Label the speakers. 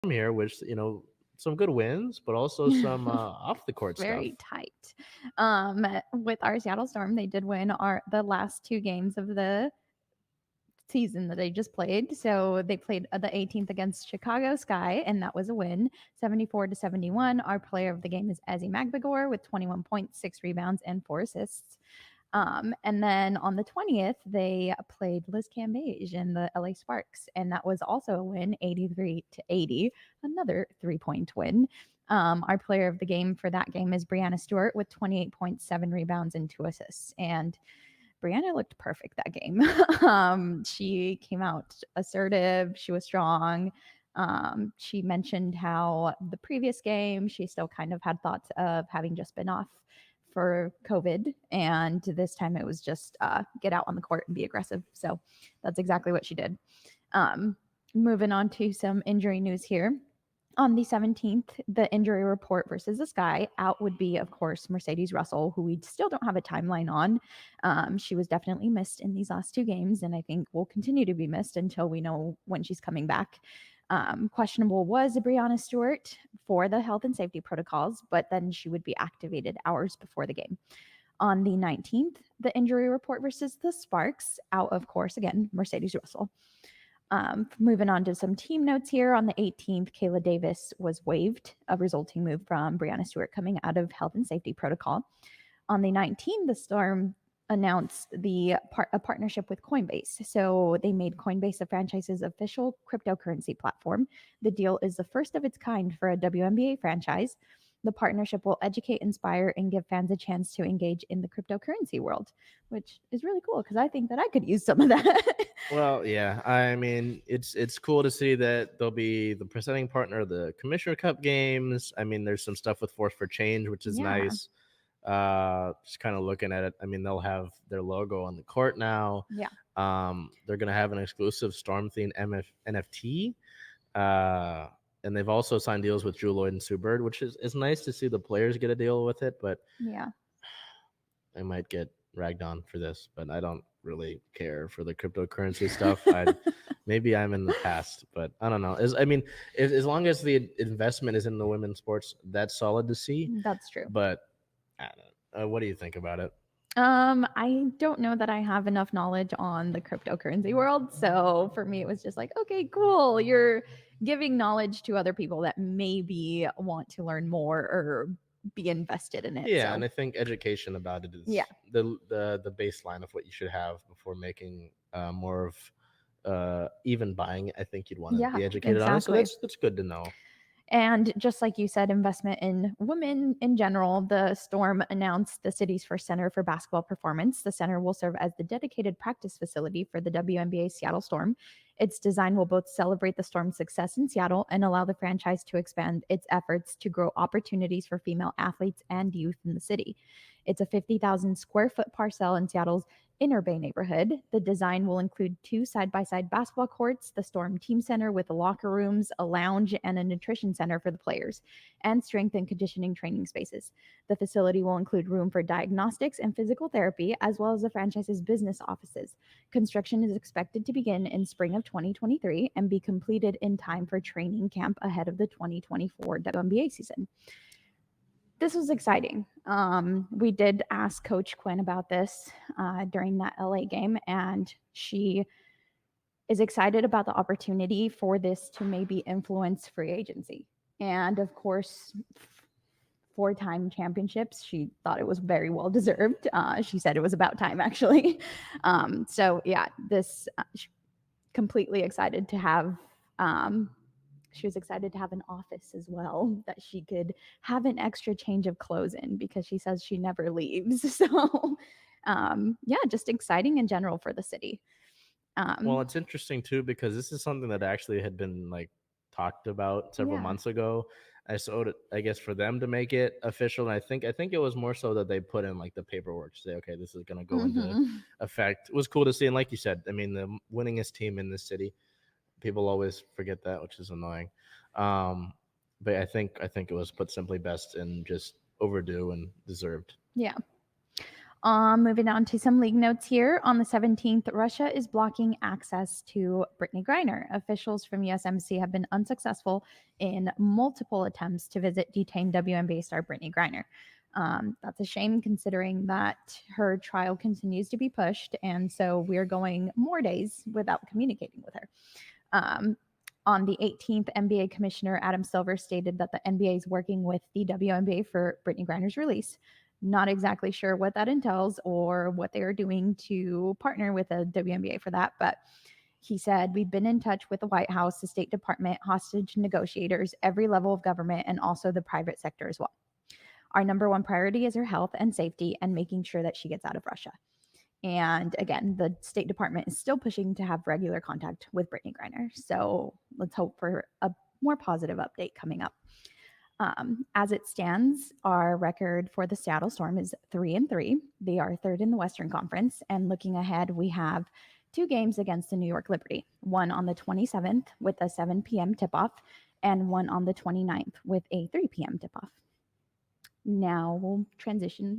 Speaker 1: here, which some good wins, but also some off the court
Speaker 2: Very
Speaker 1: stuff.
Speaker 2: tight. With our Seattle Storm, they did win the last two games of the season that they just played. So they played the 18th against Chicago Sky, and that was a win, 74-71. Our player of the game is Ezzy Magbagor with 21 points, 6 rebounds, and 4 assists. And then on the 20th, they played Liz Cambage and the LA Sparks, and that was also a win, 83-80, another 3-point win. Our player of the game for that game is Brianna Stewart with 28 points, 7 rebounds, and 2 assists. And Brianna looked perfect that game. She came out assertive. She was strong. She mentioned how the previous game she still kind of had thoughts of having just been off for COVID, and this time it was just get out on the court and be aggressive. So that's exactly what she did. Moving on to some injury news here. On the 17th, the injury report versus the Sky out would be, of course, Mercedes Russell, who we still don't have a timeline on. She was definitely missed in these last two games, and I think will continue to be missed until we know when she's coming back. Questionable was Brianna Stewart for the health and safety protocols, but then she would be activated hours before the game. On the 19th, the injury report versus the Sparks out, of course, again, Mercedes Russell. Moving on to some team notes here. On the 18th, Kayla Davis was waived, a resulting move from Brianna Stewart coming out of health and safety protocol. On the 19th, the Storm announced a partnership with Coinbase. So they made Coinbase the franchise's official cryptocurrency platform. The deal is the first of its kind for a WNBA franchise. The partnership will educate, inspire, and give fans a chance to engage in the cryptocurrency world, which is really cool because I think that I could use some of that.
Speaker 1: Well, yeah, I mean, it's cool to see that they'll be the presenting partner of the Commissioner Cup games. I mean, there's some stuff with Force for Change, which is
Speaker 2: Yeah.
Speaker 1: nice. Just kind of looking at it, I mean, they'll have their logo on the court now.
Speaker 2: Yeah.
Speaker 1: They're gonna have an exclusive Storm themed NFT. And they've also signed deals with Drew Lloyd and Sue Bird, which is nice to see the players get a deal with it, but
Speaker 2: Yeah.
Speaker 1: I might get ragged on for this, but I don't really care for the cryptocurrency stuff. Maybe I'm in the past, but I don't know. As long as the investment is in the women's sports, that's solid to see.
Speaker 2: That's true.
Speaker 1: But I don't know. What do you think about it?
Speaker 2: I don't know that I have enough knowledge on the cryptocurrency world. So for me, it was just like, okay, cool. You're giving knowledge to other people that maybe want to learn more or be invested in it.
Speaker 1: Yeah,
Speaker 2: so.
Speaker 1: and I think education about it is the baseline of what you should have before making more of even buying. I think you'd want to be educated on it. So that's good to know.
Speaker 2: And just like you said, investment in women in general, the Storm announced the city's first center for basketball performance. The center will serve as the dedicated practice facility for the WNBA Seattle Storm. Its design will both celebrate the Storm's success in Seattle and allow the franchise to expand its efforts to grow opportunities for female athletes and youth in the city. It's a 50,000 square foot parcel in Seattle's Inner Bay neighborhood. The design will include 2 side-by-side basketball courts, the Storm Team Center with locker rooms, a lounge, and a nutrition center for the players, and strength and conditioning training spaces. The facility will include room for diagnostics and physical therapy, as well as the franchise's business offices. Construction is expected to begin in spring of 2023 and be completed in time for training camp ahead of the 2024 WNBA season. This was exciting. We did ask Coach Quinn about this during that LA game, and she is excited about the opportunity for this to maybe influence free agency. And of course, 4-time championships, she thought it was very well deserved. She said it was about time, actually. So yeah, this completely excited to have. She was excited to have an office as well that she could have an extra change of clothes in because she says she never leaves. So, yeah, just exciting in general for the city.
Speaker 1: Well, it's interesting too because this is something that actually had been talked about several months ago. I guess for them to make it official, and I think it was more so that they put in the paperwork to say, okay, this is going to go into effect. It was cool to see, and like you said, I mean, the winningest team in this city. People always forget that, which is annoying. But I think it was put simply best and just overdue and deserved.
Speaker 2: Yeah. Moving on to some league notes here. On the 17th, Russia is blocking access to Brittany Griner. Officials from USMC have been unsuccessful in multiple attempts to visit detained WNBA star Brittany Griner. That's a shame considering that her trial continues to be pushed, and so we're going more days without communicating with her. On the 18th, NBA Commissioner Adam Silver stated that the NBA is working with the WNBA for Brittany Griner's release. Not exactly sure what that entails or what they are doing to partner with the WNBA for that, but he said, we've been in touch with the White House, the State Department, hostage negotiators, every level of government, and also the private sector as well. Our number one priority is her health and safety and making sure that she gets out of Russia. And again, the State Department is still pushing to have regular contact with Brittany Griner. So let's hope for a more positive update coming up. As it stands, our record for the Seattle Storm is 3-3. They are third in the Western Conference. And looking ahead, we have 2 games against the New York Liberty, one on the 27th with a 7 p.m. tip-off and one on the 29th with a 3 p.m. tip-off. Now we'll transition